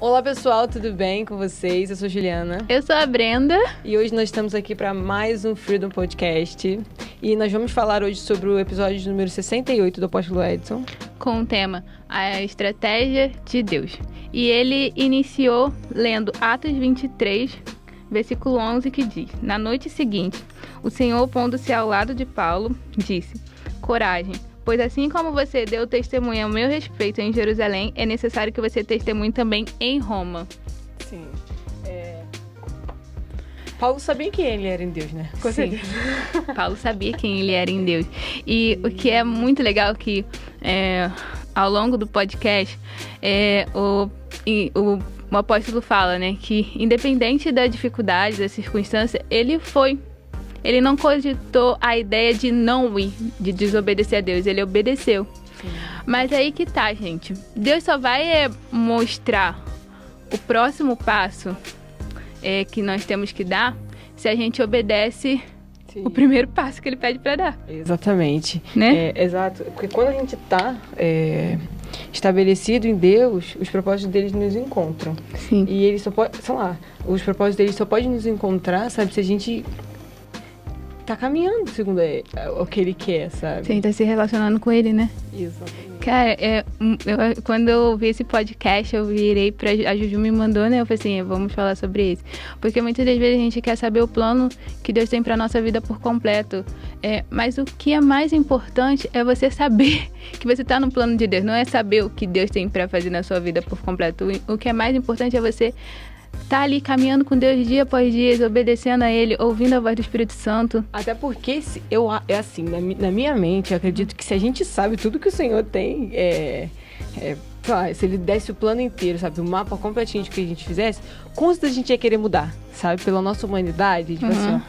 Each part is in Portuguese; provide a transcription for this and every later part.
Olá pessoal, tudo bem com vocês? Eu sou Juliana. Eu sou a Brenda. E hoje nós estamos aqui para mais um Freedom Podcast. E nós vamos falar hoje sobre o episódio número 68 do Apóstolo Edson. Com o tema A Estratégia de Deus. E ele iniciou lendo Atos 23, versículo 11, que diz: Na noite seguinte, o Senhor, pondo-se ao lado de Paulo, disse: Coragem, pois assim como você deu testemunho ao meu respeito em Jerusalém, é necessário que você testemunhe também em Roma. Sim. Paulo sabia quem ele era em Deus, né? Com certeza. Paulo sabia quem ele era em Deus. E o que é muito legal que ao longo do podcast o apóstolo fala, né, que independente da dificuldade, da circunstância, ele não cogitou a ideia de não ir, de desobedecer a Deus, ele obedeceu. Sim. Mas aí que tá, gente. Deus só vai mostrar o próximo passo que nós temos que dar se a gente obedece. Sim. O primeiro passo que ele pede para dar. Exatamente. Né? Exato. Porque quando a gente tá estabelecido em Deus, os propósitos deles nos encontram. Sim. E ele só pode, sei lá, os propósitos deles só podem nos encontrar, sabe, se a gente tá caminhando segundo o que ele quer, sabe? Você tá se relacionando com ele, né? Exatamente. Cara, quando eu ouvi esse podcast, eu virei pra... A Juju me mandou, né? Eu falei assim, vamos falar sobre isso. Porque muitas das vezes a gente quer saber o plano que Deus tem pra nossa vida por completo. Mas o que é mais importante é você saber que você tá no plano de Deus. Não é saber o que Deus tem pra fazer na sua vida por completo. O que é mais importante é você tá ali caminhando com Deus dia após dia, obedecendo a Ele, ouvindo a voz do Espírito Santo. Até porque, assim, na minha mente, eu acredito que se a gente sabe tudo que o Senhor tem, se Ele desse o plano inteiro, sabe, o mapa completinho de que a gente fizesse, com certeza a gente ia querer mudar, sabe, pela nossa humanidade, tipo assim,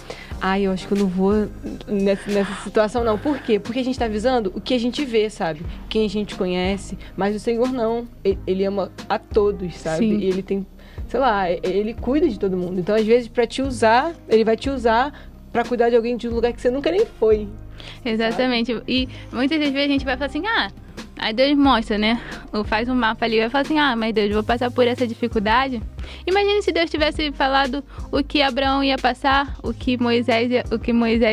eu acho que eu não vou nessa situação, não. Por quê? Porque a gente tá visando o que a gente vê, sabe? Quem a gente conhece, mas o Senhor não. Ele ama a todos, sabe? Sim. E Ele tem... Sei lá, ele cuida de todo mundo. Então, às vezes, pra te usar, ele vai te usar pra cuidar de alguém de um lugar que você nunca nem foi. Exatamente. Sabe? E muitas das vezes a gente vai falar assim, aí Deus mostra, né? Ou faz um mapa ali e vai falar assim, mas Deus, vou passar por essa dificuldade. Imagine se Deus tivesse falado o que Abraão ia passar, o que Moisés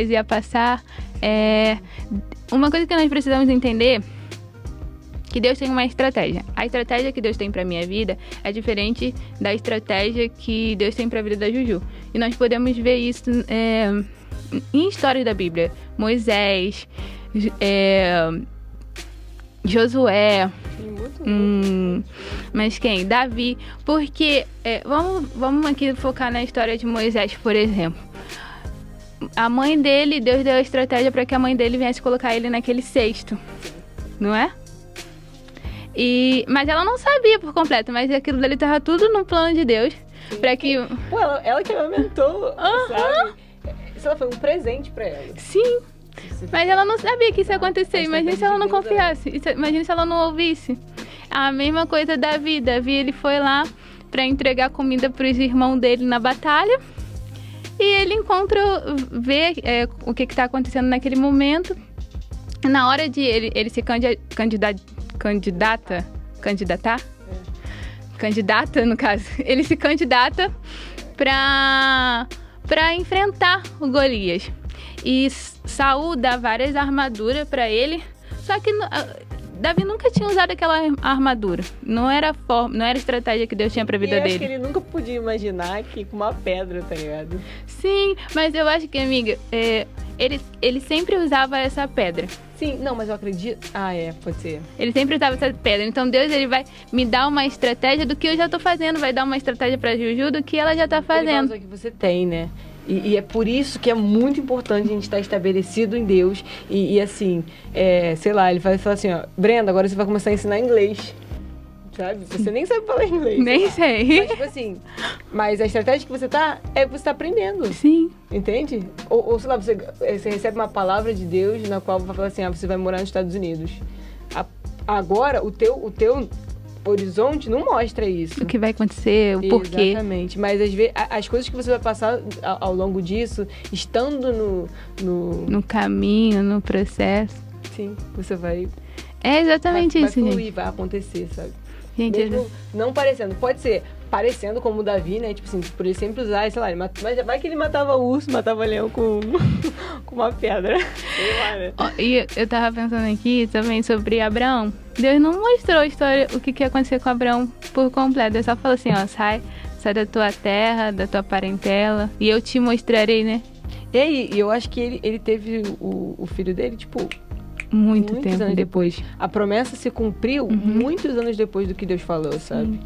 ia passar. Uma coisa que nós precisamos entender, que Deus tem uma estratégia. A estratégia que Deus tem para minha vida é diferente da estratégia que Deus tem para a vida da Juju. E nós podemos ver isso em histórias da Bíblia. Moisés, Josué, mas quem? Davi. Porque, vamos aqui focar na história de Moisés, por exemplo. A mãe dele, Deus deu a estratégia para que a mãe dele viesse colocar ele naquele cesto. Não é? Mas ela não sabia por completo, mas aquilo dali estava tudo no plano de Deus. Para que... Pô, ela que amamentou, sabe? Isso foi um presente para ela. Sim, mas ela não sabia que isso ia acontecer. Imagina se ela não confiasse. Imagina se ela não ouvisse. A mesma coisa Davi. Davi, ele foi lá para entregar comida para os irmãos dele na batalha. E ele vê o que está acontecendo naquele momento. Na hora de ele se candidata, no caso, ele se candidata para enfrentar o Golias. E Saul dá várias armaduras para ele, só que Davi nunca tinha usado aquela armadura. Não era a estratégia que Deus tinha pra vida dele. Acho que ele nunca podia imaginar que com uma pedra, tá ligado? Sim, mas eu acho que, amiga, ele sempre usava essa pedra. Sim, não, mas eu acredito... pode ser. Ele sempre usava essa pedra. Então Deus, ele vai me dar uma estratégia do que eu já tô fazendo. Vai dar uma estratégia pra Juju do que ela já tá fazendo. Ele vai usar o que você tem, né? E é por isso que é muito importante a gente estar estabelecido em Deus. E assim, sei lá, ele vai falar assim, Brenda, agora você vai começar a ensinar inglês. Sabe? Você nem sabe falar inglês. Nem sei. Mas, tipo assim, mas a estratégia que você tá, você tá aprendendo. Sim. Entende? Ou sei lá, você recebe uma palavra de Deus na qual vai falar assim, você vai morar nos Estados Unidos. Agora, o teu horizonte não mostra isso. O que vai acontecer, o porquê. Exatamente. Mas às vezes, as coisas que você vai passar ao longo disso, estando no caminho, no processo. Sim, você vai... É exatamente vai isso, fluir, gente. vai acontecer, sabe? Gente, Mesmo não parecendo. Pode ser parecendo como o Davi, né? Tipo assim, por ele sempre usar, sei lá, mas vai que ele matava urso, matava leão com, com uma pedra. Sei lá, né? E eu tava pensando aqui também sobre Abraão. Deus não mostrou a história, o que ia acontecer com Abraão por completo. Deus só falou assim, ó, sai da tua terra, da tua parentela, e eu te mostrarei, né? E aí, eu acho que ele teve o filho dele, tipo... Muitos tempo anos depois. A promessa se cumpriu muitos anos depois do que Deus falou, sabe?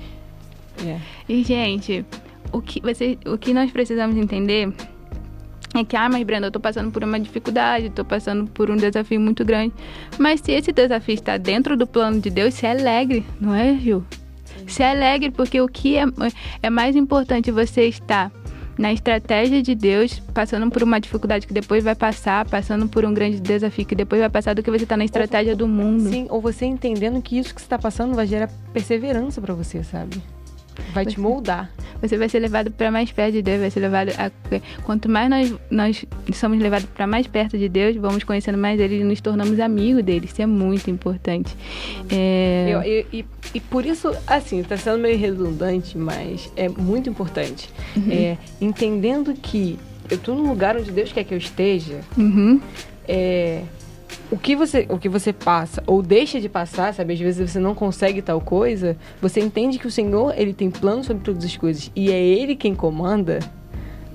E, gente, o que nós precisamos entender é que, mas Brenda, eu tô passando por uma dificuldade, tô passando por um desafio muito grande. Mas se esse desafio está dentro do plano de Deus, se alegre, não é, Gil? Se alegre, porque o que é mais importante você estar na estratégia de Deus, passando por uma dificuldade que depois vai passar, passando por um grande desafio que depois vai passar, do que você estar na estratégia do mundo. Sim, ou você entendendo que isso que você está passando vai gerar perseverança para você, sabe? Vai te moldar. Você vai ser levado para mais perto de Deus, vai ser levado a... Quanto mais nós somos levados para mais perto de Deus, vamos conhecendo mais Ele e nos tornamos amigos dele. Isso é muito importante. E por isso, assim, está sendo meio redundante, mas é muito importante. Entendendo que eu estou num lugar onde Deus quer que eu esteja, o que você passa ou deixa de passar, sabe? Às vezes você não consegue tal coisa, você entende que o Senhor, Ele tem plano sobre todas as coisas e é Ele quem comanda.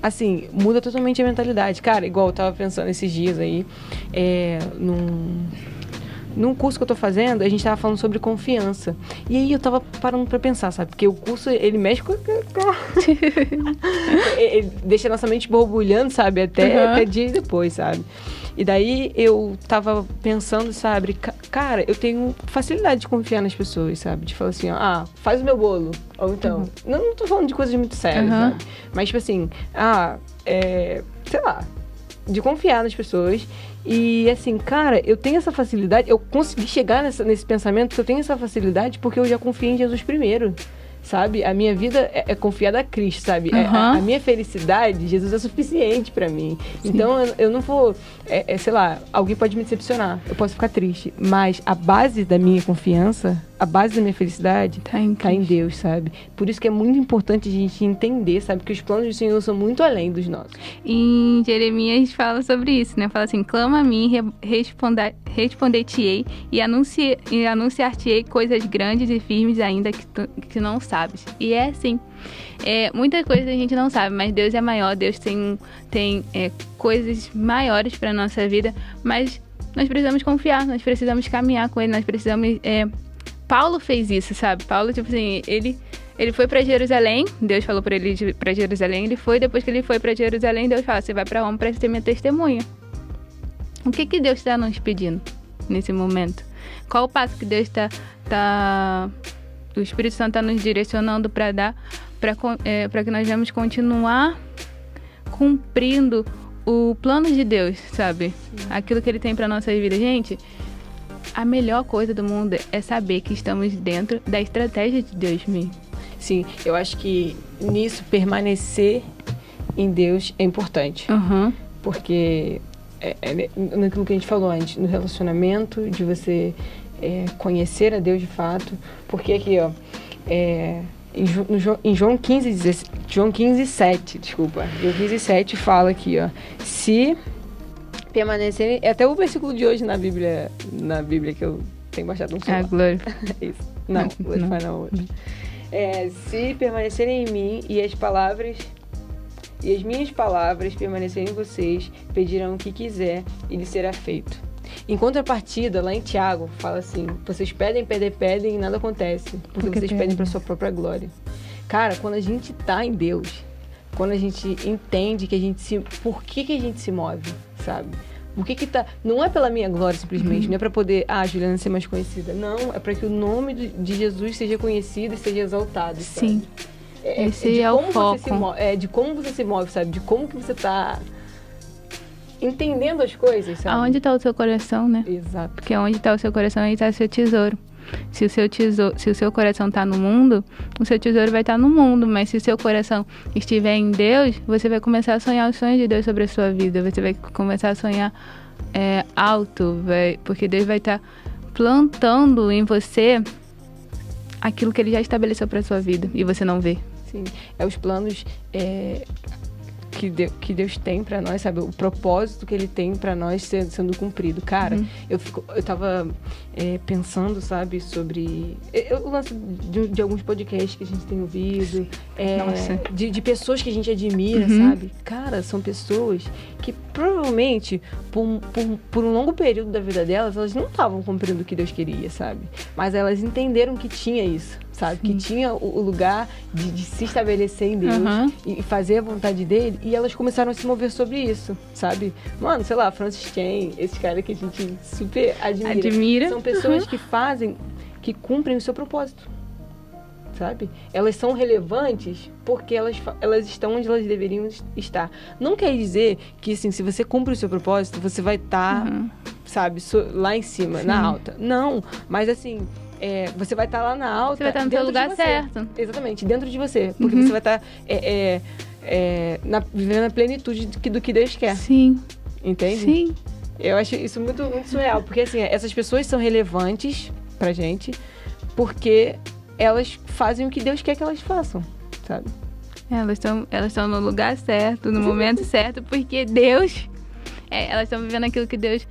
Assim, muda totalmente a mentalidade. Cara, igual eu tava pensando esses dias aí, num curso que eu tô fazendo, a gente tava falando sobre confiança. E aí eu tava parando pra pensar, sabe? Porque o curso, ele mexe com... ele deixa a nossa mente borbulhando, sabe? Até dias depois, sabe? E daí eu tava pensando, sabe? Cara, eu tenho facilidade de confiar nas pessoas, sabe? De falar assim, ó, faz o meu bolo. Ou então... Não tô falando de coisas muito sérias, sabe? Mas tipo assim, sei lá... De confiar nas pessoas. E assim, cara, eu tenho essa facilidade. Eu consegui chegar nesse pensamento que eu tenho essa facilidade porque eu já confiei em Jesus primeiro, sabe? A minha vida é confiada a Cristo, sabe? A minha felicidade, Jesus é suficiente pra mim. Sim. Então eu não vou, sei lá, alguém pode me decepcionar, eu posso ficar triste, mas a base da minha confiança, a base da minha felicidade tá em Deus, sabe? Por isso que é muito importante a gente entender, sabe? Que os planos do Senhor são muito além dos nossos. Em Jeremias fala sobre isso, né? Fala assim, clama a mim, responder-te-ei e anunciar-te-ei coisas grandes e firmes ainda que não sabes. E é assim, muita coisa a gente não sabe, mas Deus é maior, Deus tem coisas maiores para nossa vida, mas nós precisamos confiar, nós precisamos caminhar com Ele, nós precisamos... Paulo fez isso, sabe? Paulo, tipo assim, ele foi pra Jerusalém, Deus falou pra ele ir pra Jerusalém, ele foi, depois que ele foi pra Jerusalém, Deus fala, você vai pra Roma pra ser minha testemunha. O que Deus está nos pedindo nesse momento? Qual o passo que Deus o Espírito Santo está nos direcionando para dar, para que nós vamos continuar cumprindo o plano de Deus, sabe? Sim. Aquilo que Ele tem para nossa vida. Gente, a melhor coisa do mundo é saber que estamos dentro da estratégia de Deus mesmo. Sim, eu acho que nisso permanecer em Deus é importante. Porque naquilo que a gente falou antes, no relacionamento, de você conhecer a Deus de fato. Porque aqui, ó, em João 15:7, desculpa. João 15:7 fala aqui, ó. Se permanecerem... É até o versículo de hoje na Bíblia que eu tenho baixado no celular. Glória. Isso. Não, Glória não outra. Se permanecerem em mim e as minhas palavras permanecerem em vocês, pedirão o que quiser e lhes será feito. Em contrapartida, lá em Tiago, fala assim, vocês pedem e nada acontece, porque vocês pedem para sua própria glória. Cara, quando a gente tá em Deus, quando a gente entende que por que a gente se move, sabe? Por que tá... Não é pela minha glória, simplesmente. Não é para poder, Juliana ser mais conhecida. Não, é para que o nome de Jesus seja conhecido e seja exaltado, sabe? Sim. Esse é o foco. De como você se move, sabe? De como que você tá entendendo as coisas, sabe? Aonde tá o seu coração, né? Exato. Porque onde tá o seu coração, aí tá o seu tesouro. Se o seu coração tá no mundo, o seu tesouro vai estar no mundo. Mas se o seu coração estiver em Deus, você vai começar a sonhar os sonhos de Deus sobre a sua vida. Você vai começar a sonhar alto, porque Deus vai estar plantando em você aquilo que ele já estabeleceu para sua vida e você não vê. Sim, os planos que Deus tem pra nós, sabe? O propósito que ele tem pra nós sendo cumprido. Cara, eu tava pensando, sabe, sobre... Eu lance de alguns podcasts que a gente tem ouvido, de pessoas que a gente admira, sabe? Cara, são pessoas que provavelmente, por um longo período da vida delas, elas não estavam cumprindo o que Deus queria, sabe? Mas elas entenderam que tinha isso, sabe? Que tinha o lugar de se estabelecer em Deus e fazer a vontade dele, e elas começaram a se mover sobre isso, sabe? Mano, sei lá, Francis Chan, esses caras que a gente super admira. São pessoas que cumprem o seu propósito, sabe? Elas são relevantes porque elas estão onde elas deveriam estar. Não quer dizer que, assim, se você cumpre o seu propósito, você vai estar, sabe, lá em cima, na alta. Não, mas assim... você vai estar lá na alta. Você vai estar no seu lugar certo. Exatamente, dentro de você. Porque você vai estar vivendo a plenitude do que Deus quer. Sim. Entende? Sim. Eu acho isso muito, muito surreal. Porque, assim, essas pessoas são relevantes pra gente porque elas fazem o que Deus quer que elas façam, sabe? Elas estão no lugar certo, no momento certo, porque Deus... elas estão vivendo aquilo que Deus...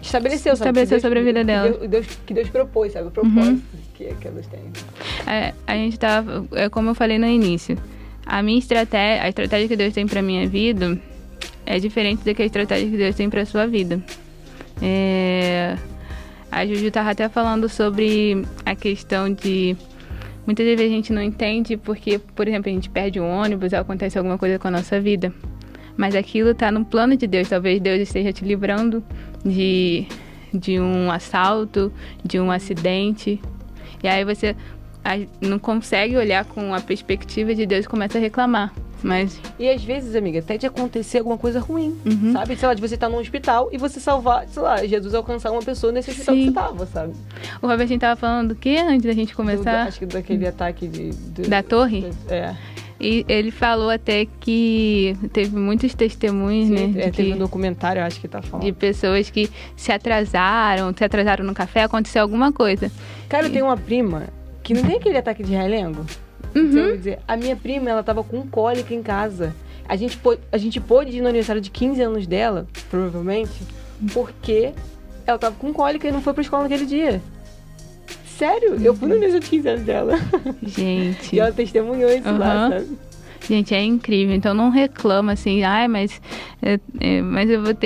Estabeleceu sobre a vida dela. Que Deus propôs, sabe? O propósito que elas têm. A gente tava... como eu falei no início, a estratégia que Deus tem pra minha vida é diferente da que a estratégia que Deus tem pra sua vida. A Juju tava até falando sobre a questão de... Muitas vezes a gente não entende porque, por exemplo, a gente perde um ônibus ou acontece alguma coisa com a nossa vida. Mas aquilo tá no plano de Deus. Talvez Deus esteja te livrando de um assalto, de um acidente. E aí você não consegue olhar com a perspectiva de Deus e começa a reclamar. Mas... E às vezes, amiga, até de acontecer alguma coisa ruim, sabe? Sei lá, de você estar num hospital e você salvar, sei lá, Jesus alcançar uma pessoa nesse hospital que você tava, sabe? O Robertinho tava falando do quê antes da gente começar? Acho que daquele ataque da torre? E ele falou até que teve muitos testemunhos, né? Teve um documentário, acho que tá falando. De pessoas que se atrasaram no café, aconteceu alguma coisa. Cara, eu tenho uma prima que não tem aquele ataque de realengo. Quer dizer, a minha prima, ela tava com cólica em casa. A gente pôde ir no aniversário de 15 anos dela, provavelmente, porque ela tava com cólica e não foi pra escola naquele dia. Sério, eu fui no aniversário de 15 anos dela. Gente. E ela testemunhou isso lá, sabe? Gente, é incrível. Então não reclama assim, mas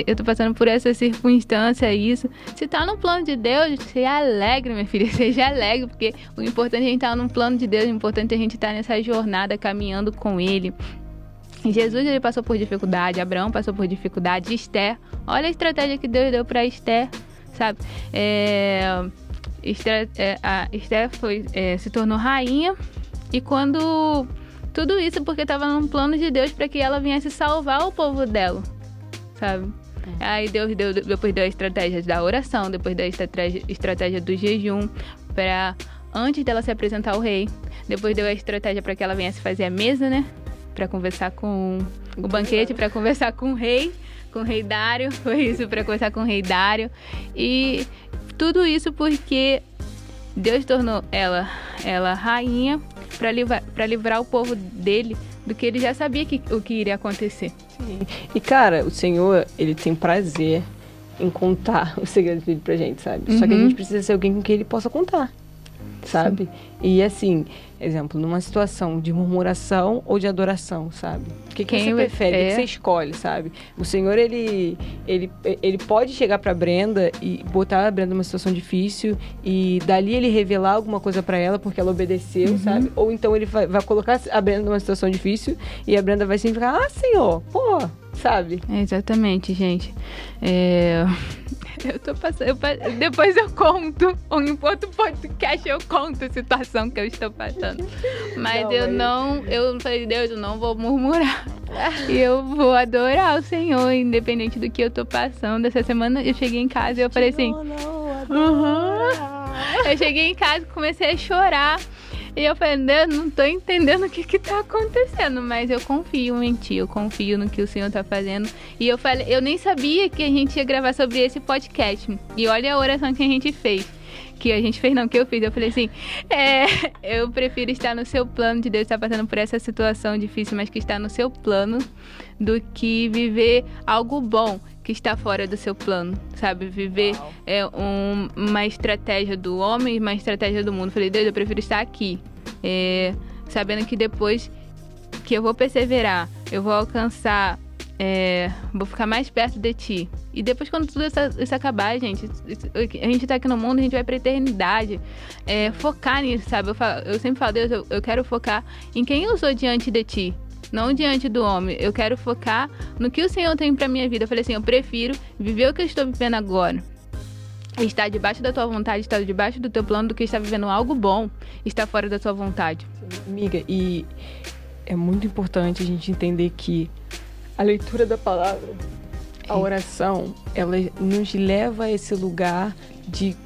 eu tô passando por essa circunstância, isso. Se tá no plano de Deus, seja alegre, minha filha, seja alegre, porque o importante é a gente estar no plano de Deus, o importante é a gente estar nessa jornada, caminhando com Ele. Jesus, ele passou por dificuldade, Abraão passou por dificuldade, Esther, olha a estratégia que Deus deu pra Esther, sabe? A Esther se tornou rainha, e quando... Tudo isso porque estava num plano de Deus para que ela viesse salvar o povo dela, sabe? Aí depois deu a estratégia da oração, depois deu a estratégia do jejum, para antes dela se apresentar ao rei. Depois deu a estratégia para que ela viesse fazer a mesa, né? Para conversar com o banquete, para conversar com o rei Dário. Foi isso, para conversar com o rei Dário. E tudo isso porque Deus tornou ela rainha para livrar o povo dele do que ele já sabia o que iria acontecer. Sim. E, cara, o Senhor, ele tem prazer em contar os segredos dele pra gente, sabe? Só que a gente precisa ser alguém com quem ele possa contar, sabe? Sim. E, assim, exemplo, numa situação de murmuração ou de adoração, sabe? O que você prefere? O que você escolhe, sabe? O Senhor, ele pode chegar pra Brenda e botar a Brenda numa situação difícil e dali ele revelar alguma coisa pra ela porque ela obedeceu, sabe? Ou então ele vai colocar a Brenda numa situação difícil e a Brenda vai sempre ficar, Senhor, sabe? Exatamente, gente. Eu tô passando... depois eu conto. Em outro podcast eu conto a situação que eu estou passando. Mas eu falei, Deus, eu não vou murmurar. E eu vou adorar o Senhor, independente do que eu tô passando. Essa semana eu cheguei em casa e eu falei assim... Eu cheguei em casa e comecei a chorar. E eu falei, Deus, não tô entendendo o que tá acontecendo, mas eu confio em Ti, eu confio no que o Senhor tá fazendo. E eu falei, eu nem sabia que a gente ia gravar sobre esse podcast. E olha a oração que a gente fez. que a gente fez, não, que eu fiz. Eu falei assim, eu prefiro estar no seu plano de Deus estar passando por essa situação difícil, mas que está no seu plano, do que viver algo bom que está fora do seu plano, sabe? Viver uma estratégia do homem, uma estratégia do mundo. Eu falei, Deus, eu prefiro estar aqui, sabendo que depois que eu vou perseverar, eu vou alcançar, vou ficar mais perto de ti. E depois, quando tudo isso acabar, gente, a gente tá aqui no mundo, a gente vai pra eternidade. Focar nisso, sabe? Eu sempre falo, Deus, eu quero focar em quem eu sou diante de ti, não diante do homem. Eu quero focar no que o Senhor tem pra minha vida. Eu falei assim, eu prefiro viver o que eu estou vivendo agora, estar debaixo da tua vontade, estar debaixo do teu plano, do que estar vivendo algo bom, estar fora da tua vontade. Amiga, e é muito importante a gente entender que a leitura da palavra, a oração, ela nos leva a esse lugar de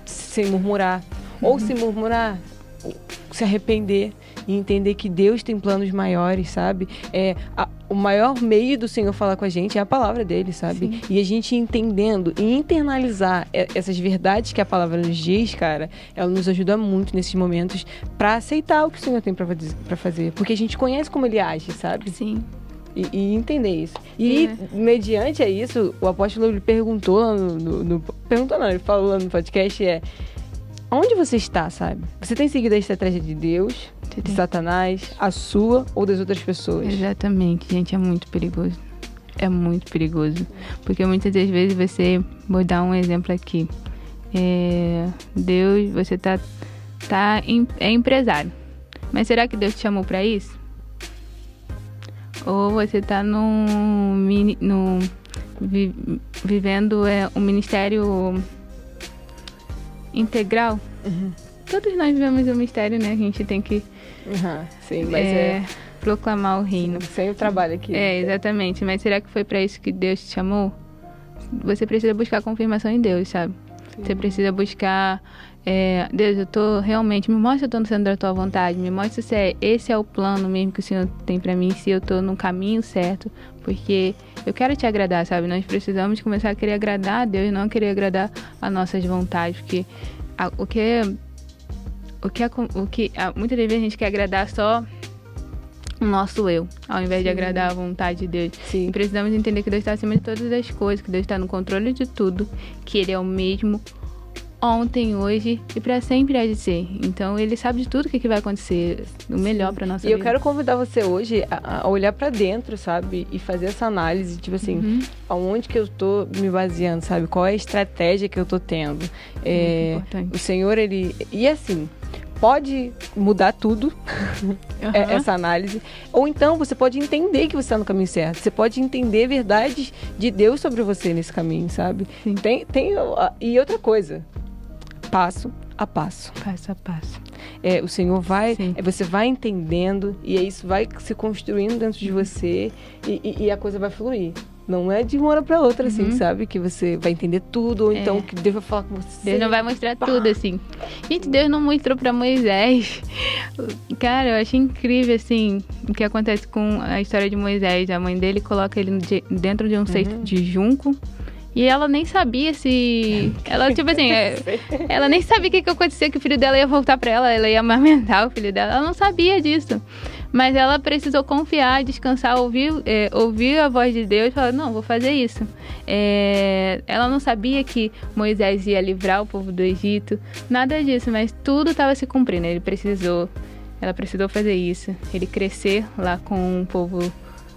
se murmurar. Ou se murmurar, se arrepender e entender que Deus tem planos maiores, sabe? O maior meio do Senhor falar com a gente é a palavra dele, sabe? Sim. E a gente entendendo e internalizar essas verdades que a palavra nos diz, cara, ela nos ajuda muito nesses momentos pra aceitar o que o Senhor tem pra fazer. Porque a gente conhece como ele age, sabe? Sim. E entender isso. E, mediante a isso, o apóstolo ele perguntou ele falou lá no podcast, onde você está, sabe? Você tem seguido a estratégia de Deus, de Satanás, a sua ou das outras pessoas? Exatamente, gente, é muito perigoso. É muito perigoso. Porque muitas das vezes você... Vou dar um exemplo aqui. Deus, você é empresário. Mas será que Deus te chamou pra isso? Ou você está vivendo um ministério integral? Todos nós vivemos um mistério, né? A gente tem que sim, mas proclamar o reino. Sem o trabalho aqui. Exatamente. Mas será que foi para isso que Deus te chamou? Você precisa buscar confirmação em Deus, sabe? Sim. Você precisa buscar... Deus, eu tô realmente... Me mostra se eu tô no centro da tua vontade. Me mostra se esse é o plano mesmo que o Senhor tem para mim. Se eu tô no caminho certo. Porque eu quero te agradar, sabe? Nós precisamos começar a querer agradar a Deus, não querer agradar as nossas vontades. Porque muitas vezes a gente quer agradar só o nosso eu, ao invés de agradar a vontade de Deus. Sim. E precisamos entender que Deus está acima de todas as coisas, que Deus está no controle de tudo, que Ele é o mesmo ontem, hoje e para sempre há de ser. Então Ele sabe de tudo o que vai acontecer, o melhor para nossa vida. E eu quero convidar você hoje a olhar para dentro, sabe? E fazer essa análise, tipo assim, aonde que eu tô me baseando, sabe? Qual é a estratégia que eu tô tendo? O Senhor, Ele... E assim... Pode mudar tudo, essa análise. Ou então você pode entender que você está no caminho certo. Você pode entender verdades de Deus sobre você nesse caminho, sabe? Sim. E outra coisa, passo a passo. Passo a passo. O Senhor vai... você vai entendendo e isso vai se construindo dentro de você e a coisa vai fluir. Não é de uma hora pra outra, assim, sabe? Que você vai entender tudo, ou então que Deus vai falar com você. Deus não vai mostrar tudo, assim. Gente, Deus não mostrou pra Moisés. Cara, eu achei incrível, assim, o que acontece com a história de Moisés. A mãe dele coloca ele dentro de um cesto de junco. E ela nem sabia se... Ela, tipo assim, ela nem sabia o que aconteceu, que o filho dela ia voltar pra ela ia amamentar o filho dela. Ela não sabia disso. Mas ela precisou confiar, descansar, ouvir a voz de Deus e falar, não, vou fazer isso. Ela não sabia que Moisés ia livrar o povo do Egito, nada disso, mas tudo estava se cumprindo. Ela precisou fazer isso, ele crescer lá com o povo,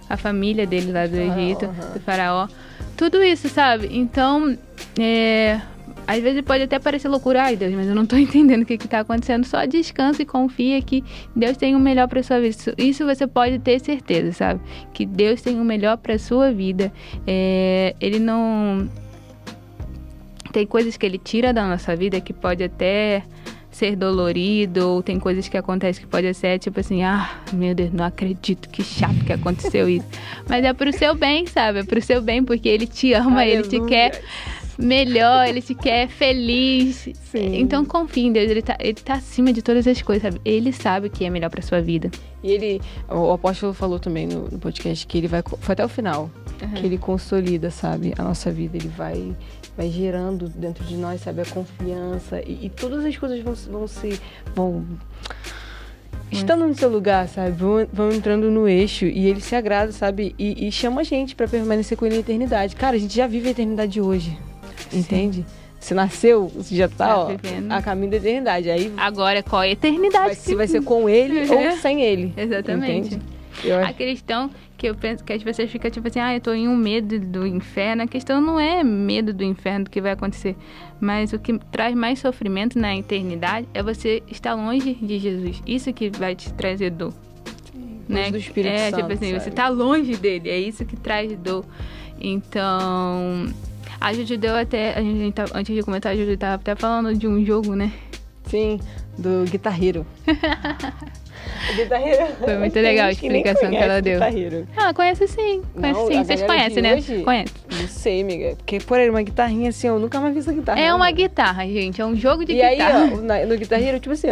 a família dele lá do Egito, do faraó. Tudo isso, sabe? Então, às vezes pode até parecer loucura, ai Deus, mas eu não tô entendendo o que tá acontecendo. Só descansa e confia que Deus tem o melhor pra sua vida. Isso você pode ter certeza, sabe? Que Deus tem o melhor pra sua vida. Ele não... Tem coisas que Ele tira da nossa vida que pode até ser dolorido, ou tem coisas que acontecem que pode ser tipo assim, meu Deus, não acredito, que chato que aconteceu isso. Mas é pro seu bem, sabe? É pro seu bem, porque Ele te ama, Aleluia. Ele te quer melhor, Ele te quer feliz. Sim. Então confia em Deus, ele tá acima de todas as coisas, sabe? Ele sabe o que é melhor pra sua vida. E o apóstolo falou também no podcast que ele foi até o final. que ele consolida, sabe, a nossa vida. Ele vai gerando dentro de nós, sabe, a confiança. E todas as coisas vão estando no seu lugar, sabe, vão entrando no eixo. E ele se agrada, sabe, e chama a gente pra permanecer com ele na eternidade. Cara, a gente já vive a eternidade hoje, entende? Você nasceu, você já tá a caminho da eternidade. Aí, agora, qual é a eternidade? Se vai ser com ele ou sem ele. Exatamente. Entende? A questão que eu penso que as pessoas ficam tipo assim, eu tô em um medo do inferno. A questão não é medo do inferno do que vai acontecer, mas o que traz mais sofrimento na eternidade é você estar longe de Jesus. Isso que vai te trazer dor. Sim, né? Do Espírito Santo, tipo assim, você tá longe dele, é isso que traz dor. Então, a Judy deu até, antes de comentar, a Judy tava até falando de um jogo, né? Sim, do Guitar Hero. Guitar Hero. Foi muito legal a explicação que ela deu. Conhece sim. Conhece sim. Vocês conhecem, né? Conhece. Não sei, amiga. Porque por aí, uma guitarrinha assim, eu nunca mais vi essa guitarra. É uma guitarra, gente. É um jogo de guitarra. E aí, no Guitar Hero, tipo assim,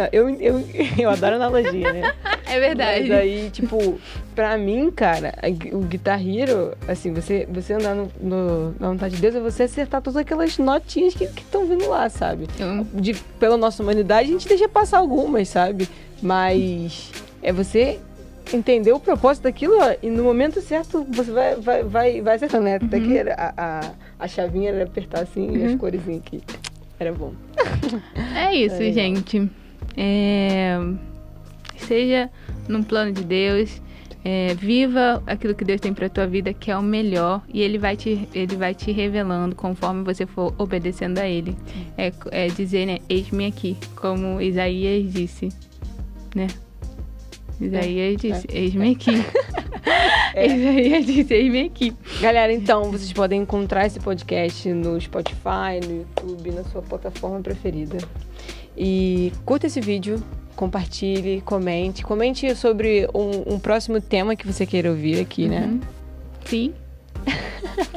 eu adoro analogia, né? É verdade. Mas aí, tipo, pra mim, cara, o Guitar Hero, assim, você andar na vontade de Deus é você acertar todas aquelas notinhas que estão vindo lá, sabe? Pela nossa humanidade, a gente deixa passar algumas, sabe? Mas é você entender o propósito daquilo, ó, e no momento certo você vai acertando, né? Até que a chavinha era apertar assim, as coresinhas aqui. Era bom. É isso, gente. Seja num plano de Deus, viva aquilo que Deus tem pra tua vida, que é o melhor, e Ele vai te revelando conforme você for obedecendo a Ele. É dizer, né, eis-me aqui, como Isaías disse, né? Isaías disse, eis-me aqui. Isaías disse, eis-me aqui. Galera, então, vocês podem encontrar esse podcast no Spotify, no YouTube, na sua plataforma preferida. E curta esse vídeo, compartilhe, comente. Comente sobre um próximo tema que você queira ouvir aqui, né? Sim.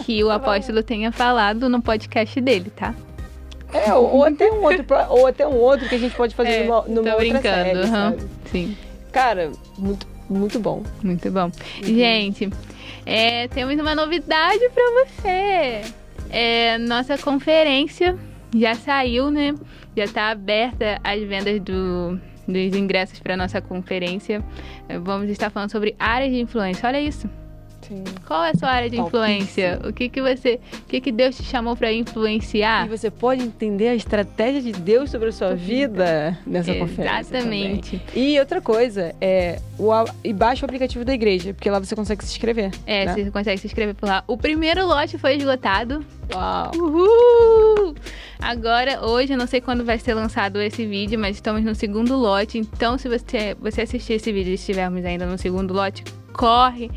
Que o apóstolo tenha falado no podcast dele, tá? Ou até um outro que a gente pode fazer numa outra série, sabe? Sim. Cara, muito, muito bom. Muito bom. Gente, temos uma novidade pra você. Nossa conferência já saiu, né? Já tá aberta as vendas dos ingressos para nossa conferência. Vamos estar falando sobre áreas de influência. Olha isso. Sim. Qual é a sua área de influência? O que Deus te chamou para influenciar? E você pode entender a estratégia de Deus sobre a sua vida nessa conferência. Exatamente. Também. E outra coisa, baixa o aplicativo da igreja, porque lá você consegue se inscrever. Né? Você consegue se inscrever por lá. O primeiro lote foi esgotado. Uau! Uhul! Agora, hoje, eu não sei quando vai ser lançado esse vídeo, mas estamos no segundo lote. Então, se você assistir esse vídeo e estivermos ainda no segundo lote, corre,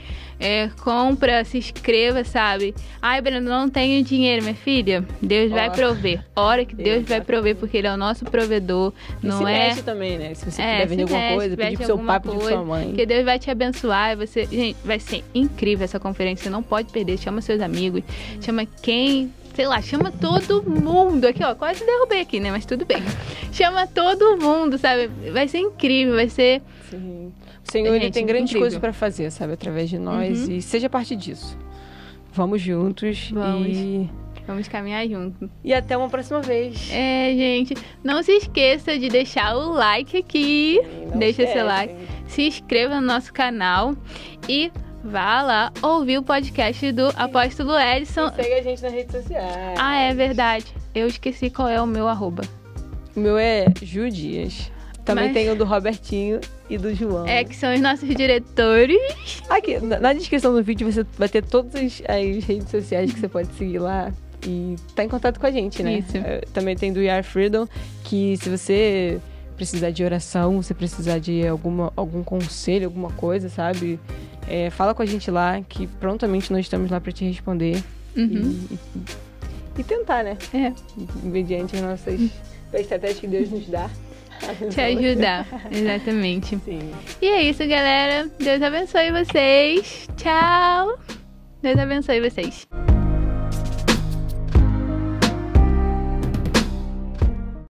compra, se inscreva, sabe? Ai, Brenda, não tenho dinheiro, minha filha. Deus vai prover. Hora que Deus vai prover, porque Ele é o nosso provedor. E não se mexe também, né? Se você puder vender alguma coisa, pedir pro seu pai, pedir pra sua mãe. Porque Deus vai te abençoar. Gente, vai ser incrível essa conferência. Você não pode perder. Chama seus amigos. Chama quem... Sei lá, chama todo mundo. Aqui, ó, quase derrubei aqui, né? Mas tudo bem. Chama todo mundo, sabe? Vai ser incrível, vai ser... Sim. O Senhor, Ele tem grandes coisas para fazer, sabe? Através de nós. E seja parte disso. Vamos juntos. Vamos caminhar juntos. E até uma próxima vez. Gente, não se esqueça de deixar o like aqui. Deixa seu like. Se inscreva no nosso canal. E... vá lá ouvir o podcast do Apóstolo Edson. E segue a gente nas redes sociais. É verdade. Eu esqueci qual é o meu arroba. O meu é Ju Dias. Também tem o do Robertinho e do João. Que são os nossos diretores. Aqui, na descrição do vídeo você vai ter todas as redes sociais que você pode seguir lá e tá em contato com a gente, né? Isso. Também tem do We Are Freedom, que se você precisar de oração, se precisar de algum conselho, alguma coisa, sabe? Fala com a gente lá, que prontamente nós estamos lá para te responder. E tentar, né? Mediante as nossas estratégias que Deus nos dá. Te ajudar, exatamente. Sim. E é isso, galera. Deus abençoe vocês. Tchau. Deus abençoe vocês.